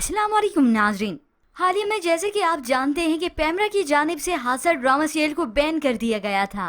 अस्सलाम वालेकुम नाजरीन। हाल ही में जैसे कि आप जानते हैं कि पैमरा की जानिब से हादसा ड्रामा सीरियल को बैन कर दिया गया था,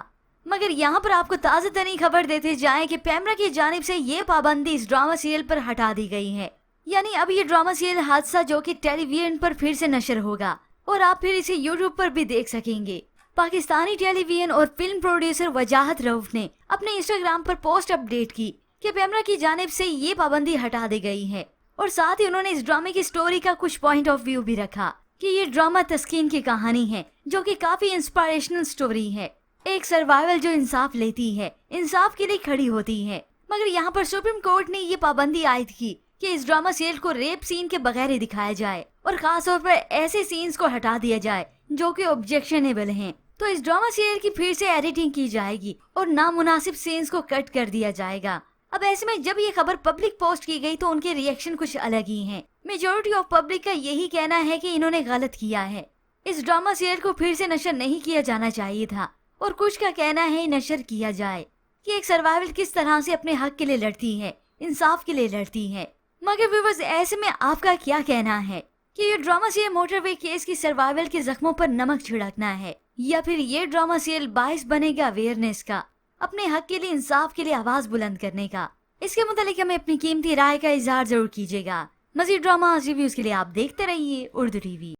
मगर यहाँ पर आपको ताज़ा तरीन खबर देते जाएं कि पैमरा की जानिब से ये पाबंदी इस ड्रामा सीरियल पर हटा दी गई है। यानी अब ये ड्रामा सीरियल हादसा जो कि टेलीविजन पर फिर से नशर होगा और आप फिर इसे यूट्यूब पर भी देख सकेंगे। पाकिस्तानी टेलीविजन और फिल्म प्रोड्यूसर वजाहत रऊफ ने अपने इंस्टाग्राम पर पोस्ट अपडेट की कि पैमरा की जानिब से ये पाबंदी हटा दी गई है और साथ ही उन्होंने इस ड्रामे की स्टोरी का कुछ पॉइंट ऑफ व्यू भी रखा कि ये ड्रामा तस्कीन की कहानी है जो कि काफी इंस्पिरेशनल स्टोरी है। एक सर्वाइवल जो इंसाफ लेती है, इंसाफ के लिए खड़ी होती है। मगर यहाँ पर सुप्रीम कोर्ट ने ये पाबंदी आयद की कि इस ड्रामा सीरियल को रेप सीन के बगैर ही दिखाया जाए और खास तौर पर ऐसे सीन्स को हटा दिया जाए जो कि ऑब्जेक्शनेबल हैं। तो इस ड्रामा सीरियल की फिर से एडिटिंग की जाएगी और नामुनासिब सीन्स को कट कर दिया जाएगा। अब ऐसे में जब ये खबर पब्लिक पोस्ट की गई तो उनके रिएक्शन कुछ अलग ही हैं। मेजॉरिटी ऑफ पब्लिक का यही कहना है कि इन्होंने गलत किया है, इस ड्रामा सीरियल को फिर से नशर नहीं किया जाना चाहिए था, और कुछ का कहना है नशर किया जाए कि एक सर्वाइवल किस तरह से अपने हक के लिए लड़ती है, इंसाफ के लिए लड़ती है। मगर व्यूअर्स, ऐसे में आपका क्या कहना है कि ये ड्रामा सीरियल मोटरवे केस की सर्वाइवल के जख्मों पर नमक छिड़कना है, या फिर ये ड्रामा सीरियल बाइस बनेगा अवेयरनेस का, अपने हक के लिए, इंसाफ के लिए आवाज बुलंद करने का? इसके मुतालिक हमें अपनी कीमती राय का इजहार जरूर कीजिएगा। मज़ीद ड्रामा रिव्यूज के लिए आप देखते रहिए उर्दू टीवी।